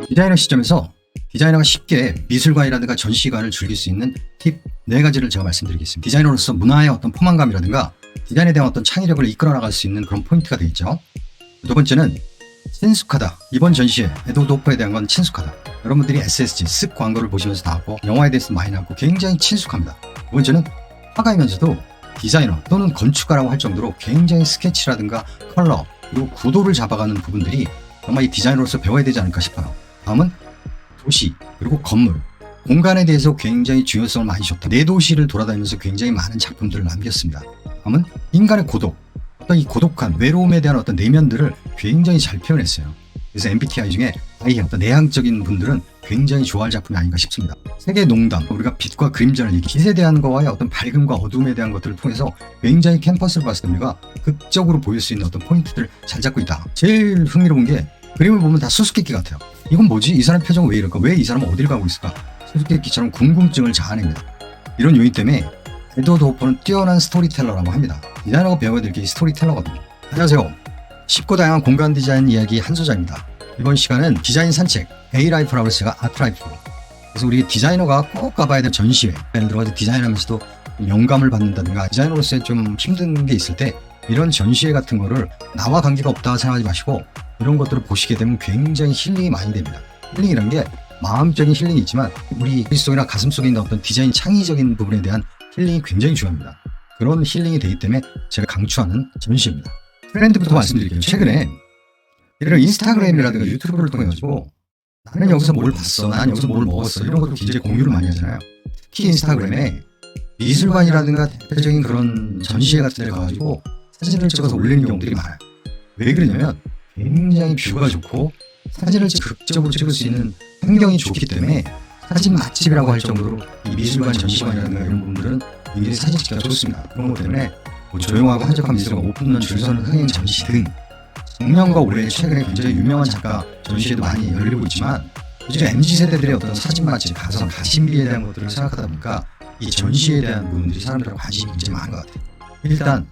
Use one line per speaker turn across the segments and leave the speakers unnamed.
디자이너 시점에서 디자이너가 쉽게 미술관이라든가 전시관을 즐길 수 있는 팁 4가지를 제가 말씀드리겠습니다. 디자이너로서 문화의 어떤 포만감이라든가 디자인에 대한 어떤 창의력을 이끌어 나갈 수 있는 그런 포인트가 되겠죠. 두 번째는 친숙하다. 이번 전시회 에드워드 호퍼에 대한 건 친숙하다. 여러분들이 SSG 쓱 광고를 보시면서 나왔고 영화에 대해서 많이 나왔고 굉장히 친숙합니다. 두 번째는 화가이면서도 디자이너 또는 건축가라고 할 정도로 굉장히 스케치라든가 컬러 그리고 구도를 잡아가는 부분들이 정말 이 디자이너로서 배워야 되지 않을까 싶어요. 다음은 도시 그리고 건물 공간에 대해서 굉장히 중요성을 많이 줬다. 내 도시를 돌아다니면서 굉장히 많은 작품들을 남겼습니다. 다음은 인간의 고독 어떤 이 고독한 외로움에 대한 어떤 내면들을 굉장히 잘 표현했어요. 그래서 MBTI 중에 아예 어떤 내향적인 분들은 굉장히 좋아할 작품이 아닌가 싶습니다. 세계 농담, 우리가 빛과 그림자를 얘기, 빛에 대한 거와의 어떤 밝음과 어둠에 대한 것들을 통해서 굉장히 캠퍼스를 봤을 때 우리가 극적으로 보일 수 있는 어떤 포인트들을 잘 잡고 있다. 제일 흥미로운 게 그림을 보면 다 수수께끼 같아요. 이건 뭐지? 이 사람 표정은 왜 이럴까? 왜 이 사람은 어딜 가고 있을까? 수수께끼처럼 궁금증을 자아냅니다. 이런 요인 때문에 에드워드 호퍼는 뛰어난 스토리텔러라고 합니다. 디자이너가 배워야 될 게 스토리텔러거든요. 안녕하세요. 쉽고 다양한 공간 디자인 이야기 한소자입니다. 이번 시간은 디자인 산책, 데이라이프라고 해서 제가 아트라이프로. 그래서 우리 디자이너가 꼭 가봐야 될 전시회, 예를 들어서 디자인하면서도 영감을 받는다든가 디자이너로서의 좀 힘든 게 있을 때 이런 전시회 같은 거를 나와 관계가 없다 생각하지 마시고 이런 것들을 보시게 되면 굉장히 힐링이 많이 됩니다. 힐링이라는 게 마음적인 힐링이 있지만 우리 머릿속이나 가슴 속에 있는 어떤 디자인 창의적인 부분에 대한 힐링이 굉장히 중요합니다. 그런 힐링이 되기 때문에 제가 강추하는 전시회입니다. 트렌드부터 말씀드릴게요. 최근에 이런 인스타그램이라든가 유튜브를 통해 가지고 나는 여기서 뭘 봤어, 나는 여기서 뭘 먹었어 이런 것도 굉장히 공유를 많이 하잖아요. 특히 인스타그램에 미술관이라든가 대표적인 그런 전시회 같은 데 가가지고 사진을 찍어서 올리는 경우들이 많아요. 왜 그러냐면 굉장히 뷰가 좋고 사진을 극적으로 찍을 수 있는 환경이 좋기 때문에 사진 맛집이라고 할 정도로 이 미술관 전시관이라든가 이런 부분들은 굉장히 사진 찍기가 좋습니다. 그런 것 때문에 뭐 조용하고 한적한 미술관 오픈런 줄서는 흥행 전시 등 작년과 올해 최근에 굉장히 유명한 작가 전시회도 많이 열리고 있지만 요즘 MZ세대들의 어떤 사진 맛집, 가성, 가심비에 대한 것들을 생각하다 보니까 이 전시에 대한 부분들이 사람들하고 관심이 굉장히 많은 것 같아요. 일단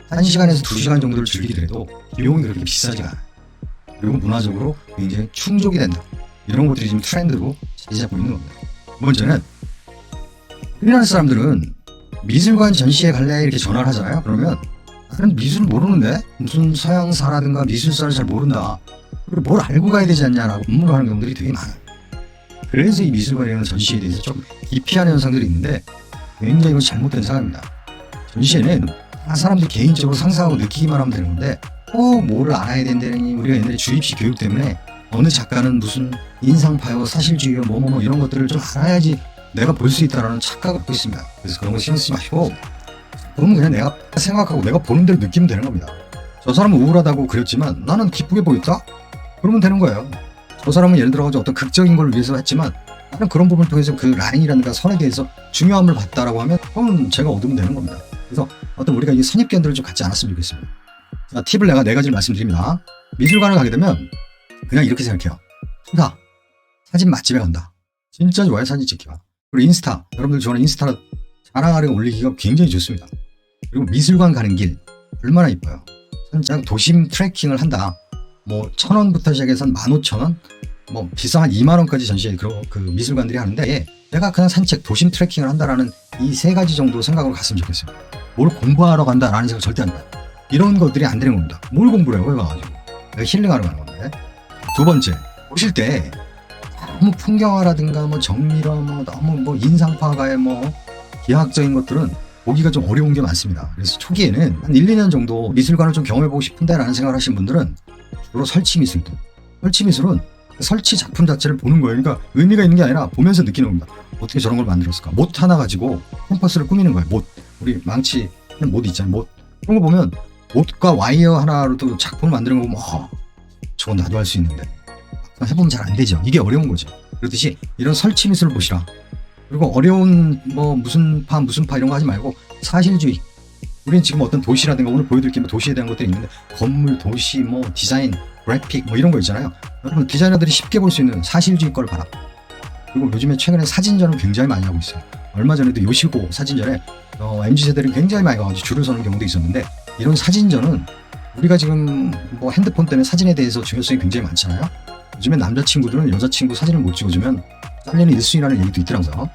1시간에서 2시간 정도를 즐기더라도 비용이 그렇게 비싸지가 않아요. 그리고 문화적으로 굉장히 충족이 된다. 이런 것들이 지금 트렌드로 자리 잡고 있는 겁니다. 두 번째는 우리나라 사람들은 미술관 전시회 갈래 이렇게 전화를 하잖아요. 그러면 나는 미술 모르는데 무슨 서양사라든가 미술사를 잘 모른다. 그리고 뭘 알고 가야 되지 않냐라고 업무를 하는 경우들이 되게 많아요. 그래서 이 미술관이라는 전시에 대해서 좀 기피하는 현상들이 있는데 굉장히 이건 잘못된 생각입니다. 전시회는 사람들이 개인적으로 상상하고 느끼기만 하면 되는 건데 꼭 뭐를 알아야 된다니 우리가 옛날에 주입식 교육 때문에 어느 작가는 무슨 인상파요, 사실주의요, 뭐뭐뭐 이런 것들을 좀 알아야지 내가 볼 수 있다는 착각을 갖고 있습니다. 그래서 그런 거 신경 쓰지 마시고 그러면 그냥 내가 생각하고 내가 보는 대로 느끼면 되는 겁니다. 저 사람은 우울하다고 그렸지만 나는 기쁘게 보였다? 그러면 되는 거예요. 저 사람은 예를 들어서 어떤 극적인 걸 위해서 했지만 나는 그런 부분을 통해서 그 라인이라든가 선에 대해서 중요함을 봤다라고 하면 그건 제가 얻으면 되는 겁니다. 그래서 어떤 우리가 이 선입견들을 좀 갖지 않았으면 좋겠습니다. 자, 팁을 내가 4가지를 말씀드립니다. 미술관을 가게 되면 그냥 이렇게 생각해요. 사진 맛집에 간다. 진짜 좋아요, 사진 찍기가. 그리고 인스타, 여러분들 좋아하는 인스타를 자랑하려 올리기가 굉장히 좋습니다. 그리고 미술관 가는 길 얼마나 이뻐요. 살짝 도심 트레킹을 한다. 뭐 1,000원부터 시작해서 15,000원, 뭐 비싸 한 2만원까지 전시회 그 미술관들이 하는데 내가 그냥 산책, 도심 트레킹을 한다라는 이 3가지 정도 생각으로 갔으면 좋겠어요. 뭘 공부하러 간다라는 생각 절대 안 해요. 이런 것들이 안 되는 겁니다. 뭘 공부를 해요, 거기 가가지고. 내가 힐링하러 가는 건데. 두 번째, 보실 때 너무 풍경화라든가 뭐 정밀화, 뭐 너무 뭐 인상파가의 뭐 기하학적인 것들은 보기가 좀 어려운 게 많습니다. 그래서 초기에는 한 1, 2년 정도 미술관을 좀 경험해보고 싶은데 라는 생각을 하신 분들은 주로 설치미술들. 설치미술은 설치 작품 자체를 보는 거예요. 그러니까 의미가 있는 게 아니라 보면서 느끼는 겁니다. 어떻게 저런 걸 만들었을까? 못 하나 가지고 캠퍼스를 꾸미는 거예요. 못. 우리 망치 못 있잖아요. 못. 그런 거 보면 못과 와이어 하나로도 작품을 만드는 거 보면 저건 나도 할 수 있는데 해보면 잘 안 되죠. 이게 어려운 거죠. 그렇듯이 이런 설치 미술을 보시라. 그리고 어려운 뭐 무슨 파 이런 거 하지 말고 사실주의. 우리는 지금 어떤 도시라든가 오늘 보여드릴 게 뭐 도시에 대한 것들이 있는데 건물, 도시, 뭐 디자인, 그래픽 뭐 이런 거 있잖아요. 여러분 디자이너들이 쉽게 볼 수 있는 사실주의 걸 봐라. 그리고 요즘에 최근에 사진전을 굉장히 많이 하고 있어요. 얼마 전에도 요시고 사진전에 MZ세대들이 굉장히 많이 가가지고 줄을 서는 경우도 있었는데 이런 사진전은 우리가 지금 뭐 핸드폰 때문에 사진에 대해서 중요성이 굉장히 많잖아요. 요즘에 남자친구들은 여자친구 사진을 못 찍어주면 잘리는 1순위라는 얘기도 있더라고요.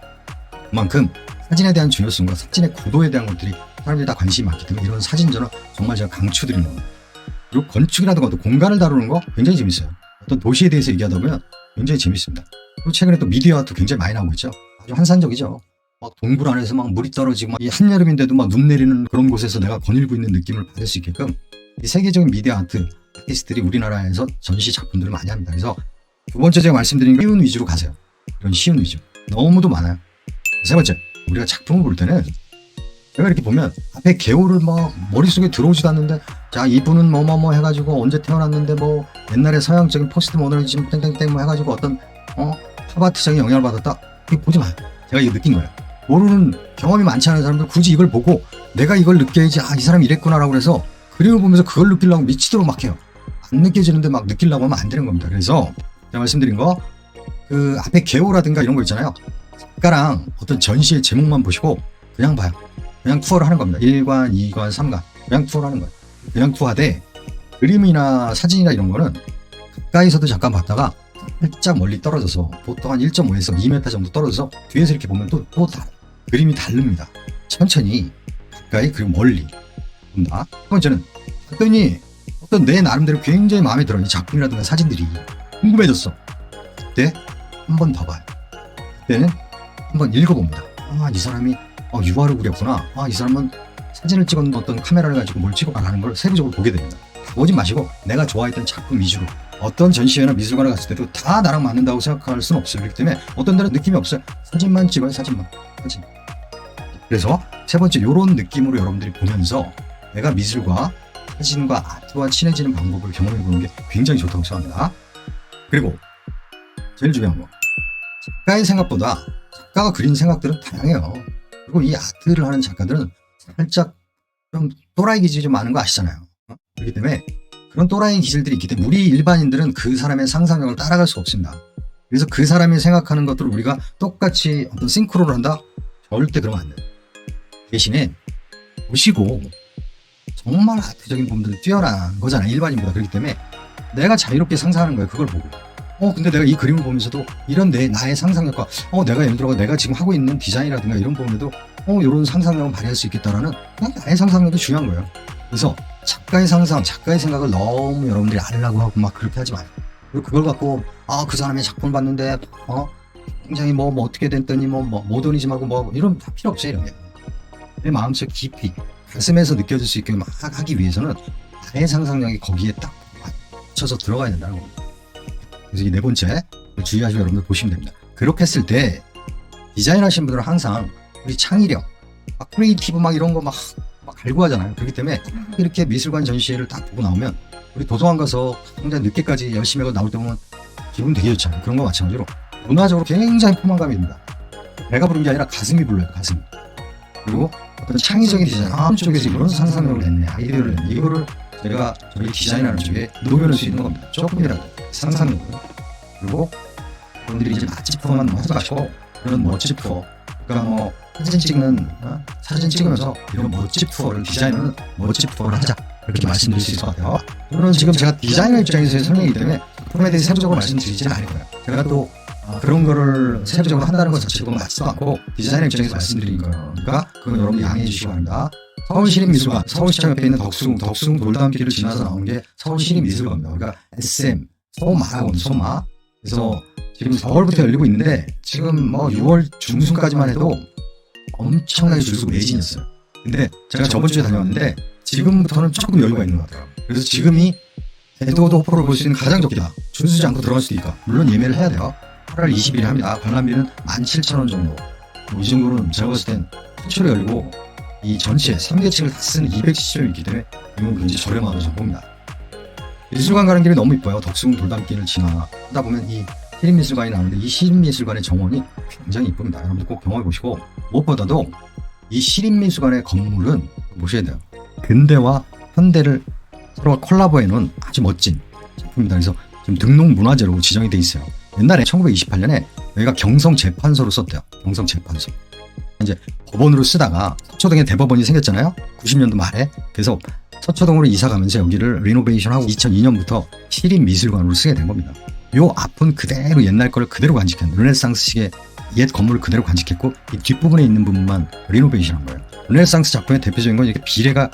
그만큼 사진에 대한 중요성과 사진의 고도에 대한 것들이 사람들이 다 관심이 많기 때문에 이런 사진전은 정말 제가 강추드리는 겁니다. 그리고 건축이라든가 또 공간을 다루는 거 굉장히 재밌어요. 어떤 도시에 대해서 얘기하다 보면 굉장히 재밌습니다. 그리고 최근에 또 미디어가 또 굉장히 많이 나오고 있죠. 아주 환상적이죠. 막 동굴 안에서 막 물이 떨어지고 막 이 한여름인데도 막 눈 내리는 그런 곳에서 내가 거닐고 있는 느낌을 받을 수 있게끔 이 세계적인 미디어 아티스트들이 우리나라에서 전시 작품들을 많이 합니다. 그래서 두 번째 제가 말씀드린 쉬운 위주로 가세요. 이런 쉬운 위주. 너무도 많아요. 세 번째, 우리가 작품을 볼 때는 제가 이렇게 보면 앞에 개요를 막 머릿속에 들어오지도 않는데 자 이분은 뭐뭐뭐 해가지고 언제 태어났는데 뭐 옛날에 서양적인 포스트 모더니즘 땡땡땡 뭐 해가지고 어떤 팝아트적인 영향을 받았다. 이거 보지 마요. 제가 이거 느낀 거예요. 모르는 경험이 많지 않은 사람들 굳이 이걸 보고 내가 이걸 느껴야지 이 사람이 이랬구나라고 해서 그림을 보면서 그걸 느끼려고 미치도록 막 해요. 안 느껴지는데 막 느끼려고 하면 안 되는 겁니다. 그래서 제가 말씀드린 거 그 앞에 개요라든가 이런 거 있잖아요. 작가랑 어떤 전시의 제목만 보시고 그냥 봐요. 그냥 투어를 하는 겁니다. 1관, 2관, 3관 그냥 투어를 하는 거예요. 그냥 투어하되 그림이나 사진이나 이런 거는 가까이서도 잠깐 봤다가 살짝 멀리 떨어져서 보통 한 1.5에서 2m 정도 떨어져서 뒤에서 이렇게 보면 또 그림이 다릅니다. 천천히 가까이 그리고 멀리 본다. 첫 번째는 봤더니 어떤 내 나름대로 굉장히 마음에 들어 이 작품이라든가 사진들이 궁금해졌어. 그때 한 번 더 봐요. 그때는 한번 읽어봅니다. 이 사람이 유화를 그렸구나. 이 사람은 사진을 찍은 어떤 카메라를 가지고 뭘 찍어가라는 걸 세부적으로 보게 됩니다. 보지 마시고 내가 좋아했던 작품 위주로 어떤 전시회나 미술관에 갔을 때도 다 나랑 맞는다고 생각할 수는 없어요. 그렇기 때문에 어떤 데는 느낌이 없어요. 사진만 찍어요. 사진. 그래서 세 번째 이런 느낌으로 여러분들이 보면서 내가 미술과 사진과 아트와 친해지는 방법을 경험해보는 게 굉장히 좋다고 생각합니다. 그리고 제일 중요한 거 작가의 생각보다 작가가 그린 생각들은 다양해요. 그리고 이 아트를 하는 작가들은 살짝 좀 또라이 기질이 좀 많은 거 아시잖아요. 그렇기 때문에 그런 또라이 기질들이 있기 때문에 우리 일반인들은 그 사람의 상상력을 따라갈 수 없습니다. 그래서 그 사람이 생각하는 것들을 우리가 똑같이 어떤 싱크로를 한다? 절대 그러면 안 돼요. 대신에 보시고 정말 아트적인 부분들이 뛰어난 거잖아요. 일반인보다. 그렇기 때문에 내가 자유롭게 상상하는 거예요. 그걸 보고. 근데 내가 이 그림을 보면서도 이런 나의 상상력과 내가 예를 들어 내가 지금 하고 있는 디자인이라든가 이런 부분에도 이런 상상력을 발휘할 수 있겠다라는 그냥 나의 상상력이 중요한 거예요. 그래서 작가의 상상, 작가의 생각을 너무 여러분들이 알려고 하고 막 그렇게 하지 마요. 그리고 그걸 갖고 그 사람의 작품을 봤는데 굉장히 뭐 어떻게 됐더니 모더니즘하고 이런 다 필요 없어요. 이런 게 내 마음속 깊이 가슴에서 느껴질 수 있게 막 하기 위해서는 나의 상상력이 거기에 딱 맞춰서 들어가야 된다는 겁니다. 그래서 이 네 번째 주의하시고 여러분들 보시면 됩니다. 그렇게 했을 때 디자인 하시는 분들은 항상 우리 창의력, 크리에이티브 이런 거 막 갈고 하잖아요. 그렇기 때문에 이렇게 미술관 전시회를 딱 보고 나오면 우리 도서관 가서 굉장히 늦게까지 열심히 하고 나올 때 보면 기분 되게 좋잖아요. 그런 거 마찬가지로 문화적으로 굉장히 포만감이 듭니다. 배가 부른 게 아니라 가슴이 불러요. 가슴. 그리고 어떤 창의적인 디자인 한쪽에서 이런 상상력을 냈네, 아이디어를 냈네. 이거를 제가 저희 디자인하는 쪽에 녹여낼 수 있는 겁니다. 조금이라도 상상력을. 그리고 여러분들이 이제 맛집 투어만 하지 마시고 이런 멋집 투어, 그러니까 사진 찍으면서 이런 멋집 투어를 디자인하는 멋집 투어를 하자, 이렇게 말씀드릴 수 있을 것 같아요. 물론 지금 제가 디자이너 입장에서의 설명이기 때문에 작품에 대해서 세부적으로 말씀드리지는 않을 거예요. 제가 또 그런 거를 세부적으로 한다는 것 자체가 맞지도 않고 디자이너 입장에서 말씀드린 거니까 그건 여러분 양해해 주시기 바랍니다. 서울시립미술관, 서울시청 옆에 있는 덕수궁 돌담길을 지나서 나오는 게 서울시립미술관입니다. 그러니까 SM, 소마. 그래서 지금 4월부터 열리고 있는데 지금 6월 중순까지만 해도 엄청나게 줄수록 매진이었어요. 근데 제가 저번 주에 다녀왔는데 지금부터는 조금 여유가 있는 것 같아요. 그래서 지금이 에드워드 호퍼를 볼 수 있는 가장 적기다. 줄서지 않고 들어갈 수도 있고 물론 예매를 해야 돼요. 8월 20일에 합니다. 관람비는 17,000원 정도. 이 정도는 제가 봤을 땐 최초로 열리고 이 전체 3개층을 다 쓰는 270점이 있기 때문에 이건 굉장히 저렴하다고 저는 봅니다. 미술관 가는 길이 너무 이뻐요. 덕수궁 돌담길을 지나다 보면 이 시립미술관이 나오는데 이 시립미술관의 정원이 굉장히 이쁩니다. 여러분들 꼭 경험해 보시고 무엇보다도 이 시립미술관의 건물은 보셔야 돼요. 근대와 현대를 서로가 콜라보해 놓은 아주 멋진 작품입니다. 그래서 지금 등록문화재로 지정이 돼 있어요. 옛날에 1928년에 여기가 경성재판소로 썼대요. 경성재판소. 이제 법원으로 쓰다가 서초동에 대법원이 생겼잖아요. 90년도 말에. 그래서 서초동으로 이사 가면서 여기를 리노베이션하고 2002년부터 시립미술관으로 쓰게 된 겁니다. 요 앞은 그대로 옛날 거를 그대로 간직한 르네상스식의 옛 건물을 그대로 간직했고 이 뒷부분에 있는 부분만 리노베이션한 거예요. 르네상스 작품의 대표적인 건 이렇게 비례가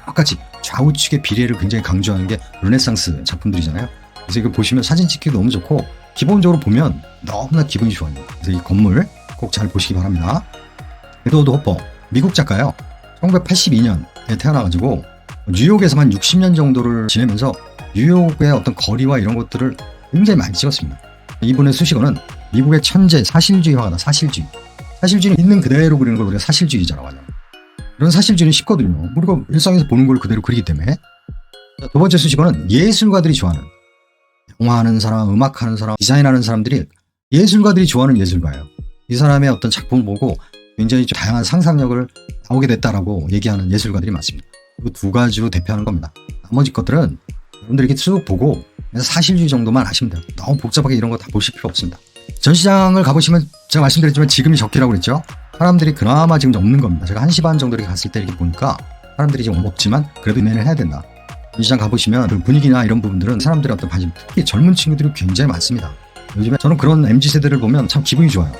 똑같이 좌우측의 비례를 굉장히 강조하는 게 르네상스 작품들이잖아요. 그래서 이거 보시면 사진 찍기도 너무 좋고 기본적으로 보면 너무나 기분이 좋아요. 그래서 이 건물 꼭 잘 보시기 바랍니다. 에드워드 호퍼, 미국 작가예요. 1982년에 태어나가지고 뉴욕에서만 60년 정도를 지내면서 뉴욕의 어떤 거리와 이런 것들을 굉장히 많이 찍었습니다. 이분의 수식어는 미국의 천재 사실주의 화가다. 사실주의. 사실주의는 있는 그대로 그리는 걸 우리가 사실주의자라고 하죠. 이런 사실주의는 쉽거든요. 우리가 일상에서 보는 걸 그대로 그리기 때문에. 두 번째 수식어는 예술가들이 좋아하는, 영화하는 사람, 음악하는 사람, 디자인하는 사람들이 예술가들이 좋아하는 예술가예요. 이 사람의 어떤 작품을 보고 굉장히 좀 다양한 상상력을 나오게 됐다라고 얘기하는 예술가들이 많습니다. 이 두 가지로 대표하는 겁니다. 나머지 것들은 여러분들이 이렇게 쭉 보고 사실주의 정도만 하시면 돼요. 너무 복잡하게 이런 거 다 보실 필요 없습니다. 전시장을 가보시면 제가 말씀드렸지만 지금이 적기라고 그랬죠. 사람들이 그나마 지금 없는 겁니다. 제가 1시 반 정도 이렇게 갔을 때 이렇게 보니까 사람들이 지금 없지만 그래도 매매를 해야 된다. 전시장 가보시면 그 분위기나 이런 부분들은 사람들의 어떤 관심, 특히 젊은 친구들이 굉장히 많습니다. 요즘에 저는 그런 MZ세대를 보면 참 기분이 좋아요.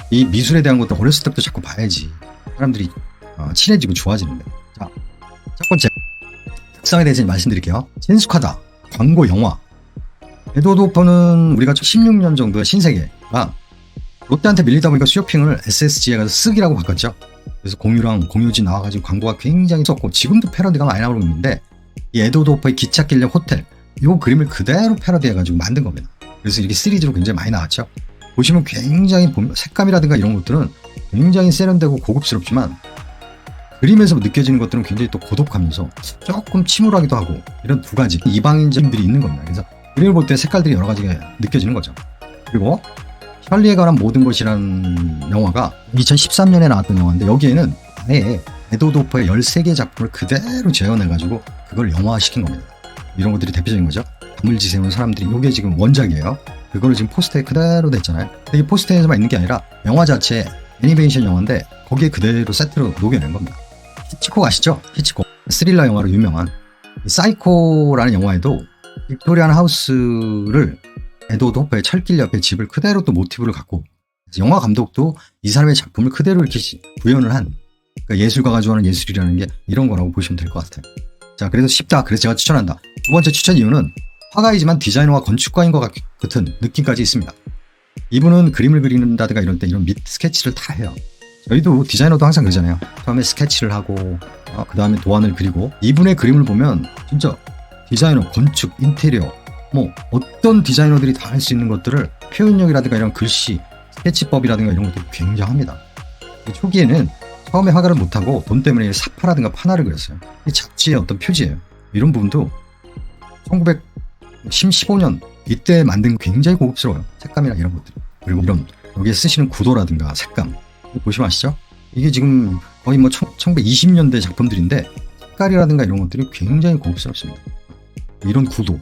이 미술에 대한 것도 어렸을 때부터 자꾸 봐야지 사람들이 친해지고 좋아지는데. 자, 첫 번째 특성에 대해서 말씀드릴게요. 친숙하다. 광고, 영화. 에드워드 호퍼는 우리가 16년 정도의 신세계가 롯데한테 밀리다 보니까 수요핑을 SSG에 가서 쓱이라고 바꿨죠. 그래서 공유지 나와가지고 광고가 굉장히 썼고 지금도 패러디가 많이 나오고 있는데 이 에드워드 호퍼의 기찻길역 호텔 이 그림을 그대로 패러디해가지고 만든 겁니다. 그래서 이렇게 시리즈로 굉장히 많이 나왔죠. 보시면 굉장히 색감이라든가 이런 것들은 굉장히 세련되고 고급스럽지만 그림에서 느껴지는 것들은 굉장히 또 고독하면서 조금 침울하기도 하고 이런 두 가지 이방인점들이 있는 겁니다. 그래서 그림을 볼 때 색깔들이 여러 가지가 느껴지는 거죠. 그리고 셜리에 관한 모든 것이라는 영화가 2013년에 나왔던 영화인데 여기에는 아예 에드워드 호퍼의 13개 작품을 그대로 재현해가지고 그걸 영화화시킨 겁니다. 이런 것들이 대표적인 거죠. 밤을 지새운 사람들이 이게 지금 원작이에요. 그거를 지금 포스터에 그대로 냈잖아요. 근데 이 포스터에서만 있는 게 아니라 영화 자체 애니메이션 영화인데 거기에 그대로 세트로 녹여낸 겁니다. 히치콕 아시죠? 히치콕 스릴러 영화로 유명한 사이코라는 영화에도 빅토리안 하우스를 에드워드 호퍼의 철길 옆에 집을 그대로 또 모티브를 갖고 영화 감독도 이 사람의 작품을 그대로 이렇게 구현을 한 그러니까 예술가가 좋아하는 예술이라는 게 이런 거라고 보시면 될 것 같아요. 자, 그래서 쉽다. 그래서 제가 추천한다. 두 번째 추천 이유는 화가이지만 디자이너와 건축가인 것 같은 느낌까지 있습니다. 이분은 그림을 그리는다든가 이런 때 이런 밑 스케치를 다 해요. 저희도 디자이너도 항상 그러잖아요. 처음에 스케치를 하고 그 다음에 도안을 그리고 이분의 그림을 보면 진짜 디자이너, 건축, 인테리어 뭐 어떤 디자이너들이 다 할 수 있는 것들을 표현력이라든가 이런 글씨, 스케치법이라든가 이런 것들이 굉장합니다. 초기에는 처음에 화가를 못하고 돈 때문에 사파라든가 판화를 그렸어요. 이 잡지의 어떤 표지예요. 이런 부분도 1915년 이때 만든 굉장히 고급스러워요. 색감이나 이런 것들. 그리고 이런 여기에 쓰시는 구도라든가 색감 보시면 아시죠? 이게 지금 거의 뭐 1920년대 작품들인데 색깔이라든가 이런 것들이 굉장히 고급스럽습니다. 이런 구도.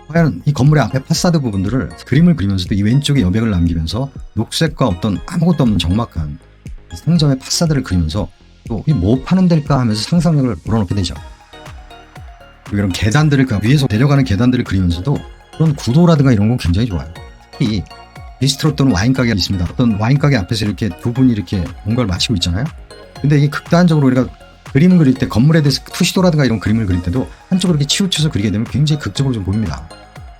과연 이 건물의 앞에 파사드 부분들을 그림을 그리면서도 이 왼쪽에 여백을 남기면서 녹색과 어떤 아무것도 없는 적막한 상점의 파사드를 그리면서 또 이 뭐 파는 데일까 하면서 상상력을 불어넣게 되죠. 그리고 이런 계단들을 그 위에서 내려가는 계단들을 그리면서도 그런 구도라든가 이런 건 굉장히 좋아요. 특히 비스트로 또는 와인가게가 있습니다. 어떤 와인가게 앞에서 이렇게 두 분이 이렇게 뭔가를 마시고 있잖아요. 근데 이게 극단적으로 우리가 그림을 그릴 때 건물에 대해서 투시도라든가 이런 그림을 그릴 때도 한쪽으로 이렇게 치우쳐서 그리게 되면 굉장히 극적으로 좀 보입니다.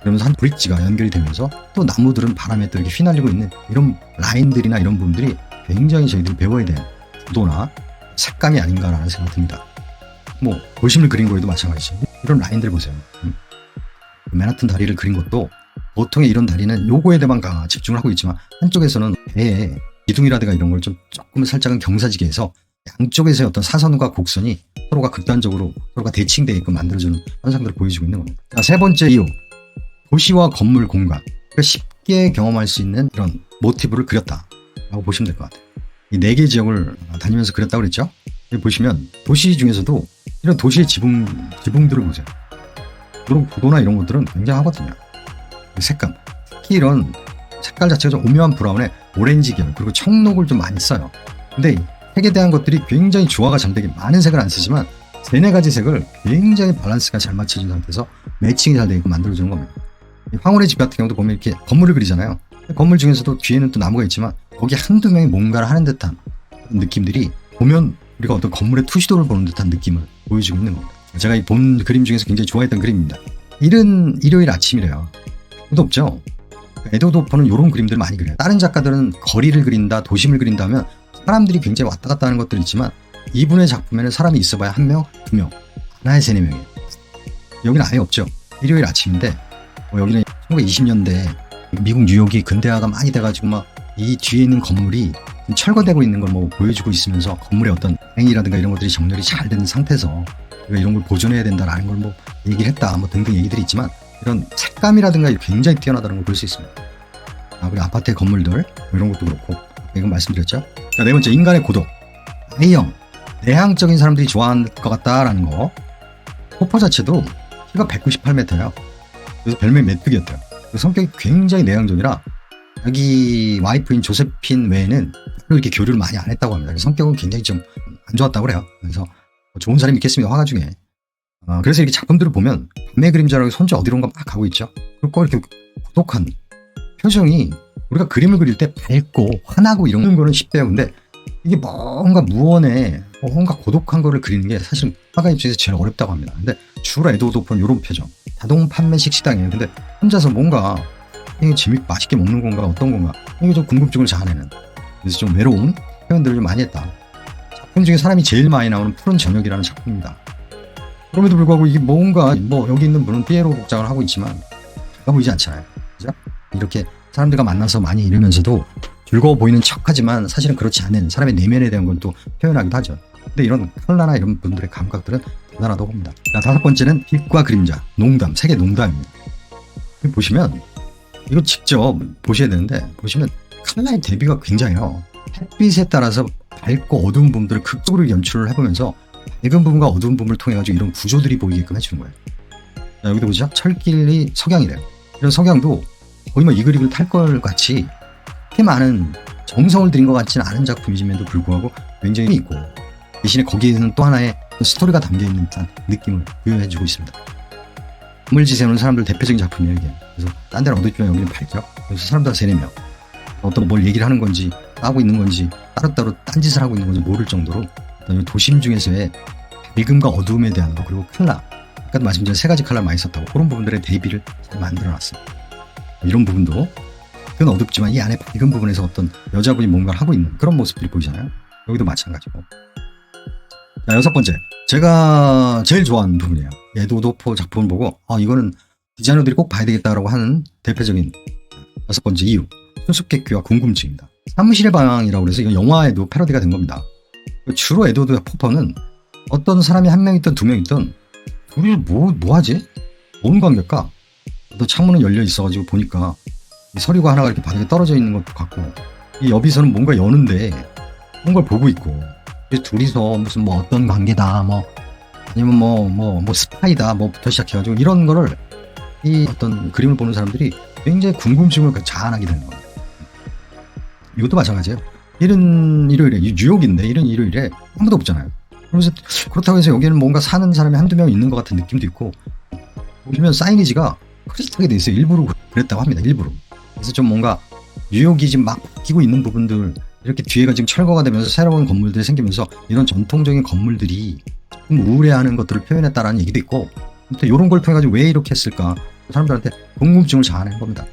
그러면서 한 브릿지가 연결이 되면서 또 나무들은 바람에 또 이렇게 휘날리고 있는 이런 라인들이나 이런 부분들이 굉장히 저희들이 배워야 되는 구도나 색감이 아닌가라는 생각이 듭니다. 뭐 도심을 그린 거에도 마찬가지죠. 이런 라인들 보세요. 맨하튼 다리를 그린 것도 보통의 이런 다리는 요거에 대만 집중을 하고 있지만 한쪽에서는 배에 기둥이라든가 이런 걸 좀 조금 살짝은 경사지게 해서 양쪽에서의 어떤 사선과 곡선이 서로가 극단적으로 서로가 대칭되게끔 만들어주는 현상들을 보여주고 있는 겁니다. 자, 세 번째 이유. 도시와 건물 공간. 그러니까 쉽게 경험할 수 있는 이런 모티브를 그렸다라고 보시면 될 것 같아요. 이 4개 지역을 다니면서 그렸다고 그랬죠? 여기 보시면 도시 중에서도 이런 도시의 지붕들을 보세요. 이런 구도나 이런 것들은 굉장하거든요. 색감. 특히 이런 색깔 자체가 좀 오묘한 브라운에 오렌지 계열 그리고 청록을 좀 많이 써요. 근데 색에 대한 것들이 굉장히 조화가 잘 되게 많은 색을 안 쓰지만 3-4가지 색을 굉장히 밸런스가 잘 맞춰진 상태에서 매칭이 잘 되게끔 만들어주는 겁니다. 황홀의 집 같은 경우도 보면 이렇게 건물을 그리잖아요. 건물 중에서도 뒤에는 또 나무가 있지만 거기 한두 명이 뭔가를 하는 듯한 느낌들이 보면 우리가 어떤 건물의 투시도를 보는 듯한 느낌을 보여주고 있는 겁니다. 제가 이 본 그림 중에서 굉장히 좋아했던 그림입니다. 이른 일요일 아침이래요. 또 없죠. 에드워드 호퍼는 이런 그림들을 많이 그려요. 다른 작가들은 거리를 그린다, 도심을 그린다 하면 사람들이 굉장히 왔다 갔다 하는 것들이 있지만 이분의 작품에는 사람이 있어봐야 한 명, 두 명, 하나에 세네 명이에요. 여기는 아예 없죠. 일요일 아침인데 여기는 1920년대 미국 뉴욕이 근대화가 많이 돼가지고 막 이 뒤에 있는 건물이 철거되고 있는 걸 뭐 보여주고 있으면서 건물의 어떤 행이라든가 이런 것들이 정렬이 잘 된 상태에서 우리가 이런 걸 보존해야 된다라는 걸 뭐 얘기를 했다 뭐 등등 얘기들이 있지만 이런 색감이라든가 굉장히 뛰어나다는 걸 볼 수 있습니다. 그리고 아파트의 건물들 이런 것도 그렇고 이건 말씀드렸죠. 자, 네 번째 인간의 고독. A형 내향적인 사람들이 좋아하는 것 같다라는 거. 호퍼 자체도 키가 198m예요. 그래서 별명이 메뚜기였대요. 성격이 굉장히 내향적이라 자기 와이프인 조세핀 외에는 별로 이렇게 교류를 많이 안 했다고 합니다. 성격은 굉장히 좀 안 좋았다고 그래요. 그래서 좋은 사람이 있겠습니다. 화가 중에. 그래서 이렇게 작품들을 보면 밤의 그림자라고 손자 어디론가 막 가고 있죠. 그리고 이렇게 고독한 표정이 우리가 그림을 그릴 때 밝고 환하고 이런 거는 쉽대요. 근데 이게 뭔가 무언에 뭔가 고독한 거를 그리는 게 사실 화가 입장에서 제일 어렵다고 합니다. 근데 주로 에드워드 호퍼는 이런 표정. 자동 판매식 식당이에요. 근데 혼자서 뭔가 이게 맛있게 먹는 건가 어떤 건가 이게 좀 궁금증을 자아내는 그래서 좀 외로운 표현들을 좀 많이 했다. 작품 중에 사람이 제일 많이 나오는 푸른 저녁이라는 작품입니다. 그럼에도 불구하고 이게 뭔가 뭐 여기 있는 분은 피에로 복장을 하고 있지만 작아 보이지 않잖아요. 그죠? 이렇게 사람들과 만나서 많이 이러면서도 즐거워 보이는 척하지만 사실은 그렇지 않은 사람의 내면에 대한 건 또 표현하기도 하죠. 근데 이런 컬러나 이런 분들의 감각들은 대단하다고 봅니다. 자, 다섯 번째는 빛과 그림자, 농담, 세계 농담입니다. 보시면 이거 직접 보셔야 되는데 보시면 컬러의 대비가 굉장해요. 햇빛에 따라서 밝고 어두운 부분들을 극적으로 연출을 해보면서 밝은 부분과 어두운 부분을 통해 가지고 이런 구조들이 보이게끔 해주는 거예요. 자, 여기도 보시죠. 철길이 석양이래요. 이런 석양도 거의 뭐 이 그림을 탈 걸 같이 그렇게 많은 정성을 들인 것 같지는 않은 작품임에도 불구하고 굉장히 있고 대신에 거기에는 또 하나의 스토리가 담겨있는 듯한 느낌을 부여해주고 있습니다. 건물 지세우는 사람들 대표적인 작품이에요. 이게. 그래서 딴 데는 어둡지만 여기는 밝죠. 그래서 사람들 3-4명 어떤 뭘 얘기를 하는 건지 하고 있는 건지 따로따로 딴짓을 하고 있는 건지 모를 정도로 어떤 도심 중에서의 밝음과 어두움에 대한 거 그리고 컬러 아까도 말씀드린 3가지 컬러를 많이 썼다고 그런 부분들의 대비를 잘 만들어놨습니다. 이런 부분도 그건 어둡지만 이 안에 밝은 부분에서 어떤 여자분이 뭔가를 하고 있는 그런 모습들이 보이잖아요. 여기도 마찬가지고. 자, 6번째 제가 제일 좋아하는 부분이에요. 에드워드 호퍼 작품을 보고 이거는 디자이너들이 꼭 봐야 되겠다라고 하는 대표적인 6번째 이유 수수께끼와 궁금증입니다. 사무실의 방이라고 해서 이건 영화에도 패러디가 된 겁니다. 주로 에드워드 호퍼는 어떤 사람이 한 명 있든 2명 있든 둘이 뭐 하지? 뭔 관계일까? 어떤 창문은 열려 있어가지고 보니까 이 서류가 하나가 이렇게 바닥에 떨어져 있는 것도 같고 이 여비서는 뭔가 여는데 뭔가를 보고 있고 둘이서 무슨 뭐 어떤 관계다 뭐 아니면 뭐 스파이다 뭐부터 시작해가지고 이런 거를 이 어떤 그림을 보는 사람들이 굉장히 궁금증을 자아나게 되는 겁니다. 이것도 마찬가지예요. 이른 일요일에 뉴욕인데 이른 일요일에 아무도 없잖아요. 그래서 그렇다고 해서 여기는 뭔가 사는 사람이 한두 명 있는 것 같은 느낌도 있고 보시면 사이니지가 흐릿하게 돼 있어요. 일부러 그랬다고 합니다. 일부러. 그래서 좀 뭔가 뉴욕이 지금 막 바뀌고 있는 부분들 이렇게 뒤에가 지금 철거가 되면서 새로운 건물들이 생기면서 이런 전통적인 건물들이 좀 우울해하는 것들을 표현했다라는 얘기도 있고 아무튼 이런 걸 통해 가지고 왜 이렇게 했을까 사람들한테 궁금증을 자아낸 겁니다.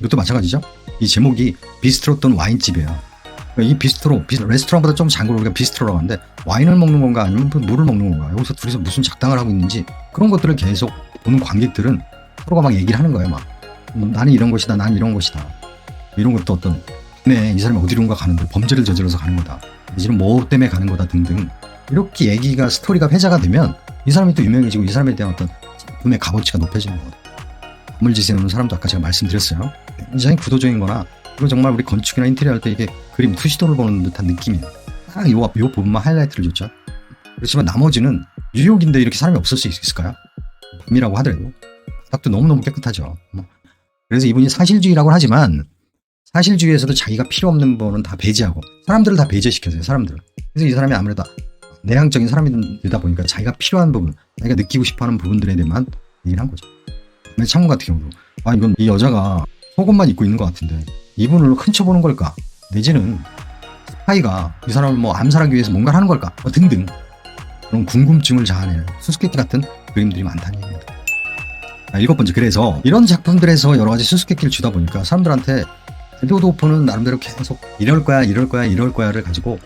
이것도 마찬가지죠. 이 제목이 비스트로 또는 와인집이에요. 이 비스트로 레스토랑보다 좀 작은 걸 우리가 비스트로라고 하는데 와인을 먹는 건가 아니면 물을 먹는 건가 여기서 둘이서 무슨 작당을 하고 있는지 그런 것들을 계속 보는 관객들은 서로가 막 얘기를 하는 거예요. 막 나는 이런 것이다 난 이런 것이다 이런 것도 어떤 이 사람이 어디론가 가는데 범죄를 저질러서 가는 거다 이제는 뭐 때문에 가는 거다 등등 이렇게 얘기가 스토리가 회자가 되면 이 사람이 또 유명해지고 이 사람에 대한 어떤 작품의 값어치가 높아지는 거거든요. 건물 지세우는 사람도 아까 제가 말씀드렸어요. 굉장히 구도적인 거나 그리고 정말 우리 건축이나 인테리어 할 때 이게 그림 투시도를 보는 듯한 느낌이에요. 딱 요 부분만 하이라이트를 줬죠. 그렇지만 나머지는 뉴욕인데 이렇게 사람이 없을 수 있을까요? 밤이라고 하더라도 바닥도 너무너무 깨끗하죠. 그래서 이분이 사실주의라고 하지만 사실주의에서도 자기가 필요 없는 부분은 다 배제하고 사람들을 다 배제시켜줘요. 사람들을. 그래서 이 사람이 아무래도 내향적인 사람이다 보니까 자기가 필요한 부분 자기가 느끼고 싶어하는 부분들에 대해만 얘기를 한 거죠. 맨 창문 같은 경우도 이건 이 여자가 속옷만 입고 있는 것 같은데 이분을 훔쳐보는 걸까? 내지는 스파이가 이 사람을 뭐 암살하기 위해서 뭔가를 하는 걸까? 등등 그런 궁금증을 자아내는 수수께끼 같은 그림들이 많다는 얘기입니다. 7번째, 그래서 이런 작품들에서 여러 가지 수수께끼를 주다 보니까 사람들한테 에드워드 호퍼는 나름대로 계속 이럴 거야 이럴 거야를 가지고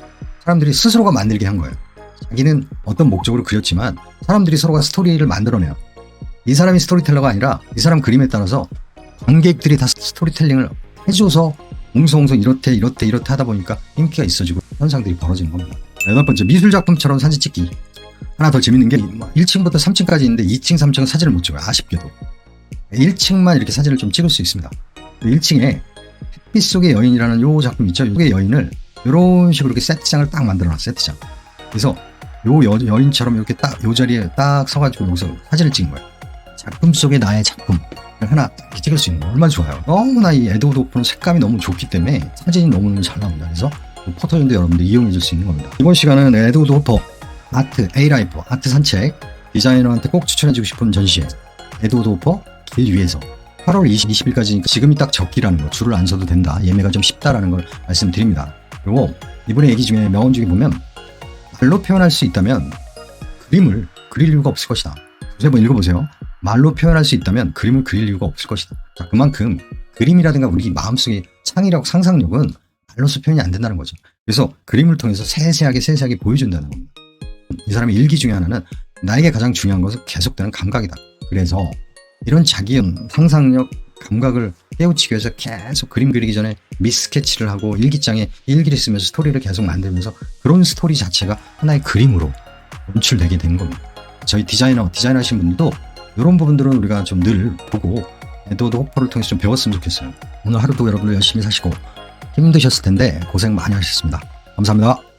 사람들이 스스로가 만들게 한 거예요. 자기는 어떤 목적으로 그렸지만 사람들이 서로가 스토리를 만들어내요. 이 사람이 스토리텔러가 아니라 이 사람 그림에 따라서 관객들이 다 스토리텔링을 해줘서 옹성옹성 이렇대 하다 보니까 인기가 있어지고 현상들이 벌어지는 겁니다. 8번째, 미술작품처럼 사진 찍기. 하나 더 재밌는 게 1층부터 3층까지 있는데 2층, 3층은 사진을 못 찍어요. 아쉽게도. 1층만 이렇게 사진을 좀 찍을 수 있습니다. 1층에 햇빛 속의 여인이라는 요 작품 있죠. 요게 여인을 이런 식으로 이렇게 세트장을 딱 만들어놨어요. 세트장. 그래서 요 여인처럼 이렇게 딱 요 자리에 딱 서가지고 여기서 사진을 찍은 거예요. 작품 속의 나의 작품을 하나 이렇게 찍을 수 있는 거 얼마나 좋아요. 너무나 이 에드워드 호퍼는 색감이 너무 좋기 때문에 사진이 너무너무 잘 나옵니다. 그래서 포토존도 여러분들 이용해 줄 수 있는 겁니다. 이번 시간은 에드워드 호퍼 아트 A라이프 아트 산책 디자이너한테 꼭 추천해주고 싶은 전시회 에드워드 호퍼 길 위에서 8월 20일까지니까 지금이 딱 적기라는 거, 줄을 안 서도 된다, 예매가 좀 쉽다라는 걸 말씀드립니다. 그리고 이번에 얘기 중에 명언 중에 보면 말로 표현할 수 있다면 그림을 그릴 이유가 없을 것이다. 한번 읽어보세요. 말로 표현할 수 있다면 그림을 그릴 이유가 없을 것이다. 자, 그만큼 그림이라든가 우리 마음속의 창의력, 상상력은 말로서 표현이 안 된다는 거죠. 그래서 그림을 통해서 세세하게 보여준다는 겁니다. 이 사람의 일기 중에 하나는 나에게 가장 중요한 것은 계속되는 감각이다. 그래서 이런 자기 상상력, 감각을 깨우치기 위해서 계속 그림 그리기 전에 미스케치를 하고 일기장에 일기를 쓰면서 스토리를 계속 만들면서 그런 스토리 자체가 하나의 그림으로 연출되게 된 겁니다. 저희 디자이너 하신 분들도 이런 부분들은 우리가 좀 늘 보고 에드워드 호퍼를 통해서 좀 배웠으면 좋겠어요. 오늘 하루도 여러분들 열심히 사시고 힘드셨을 텐데 고생 많이 하셨습니다. 감사합니다.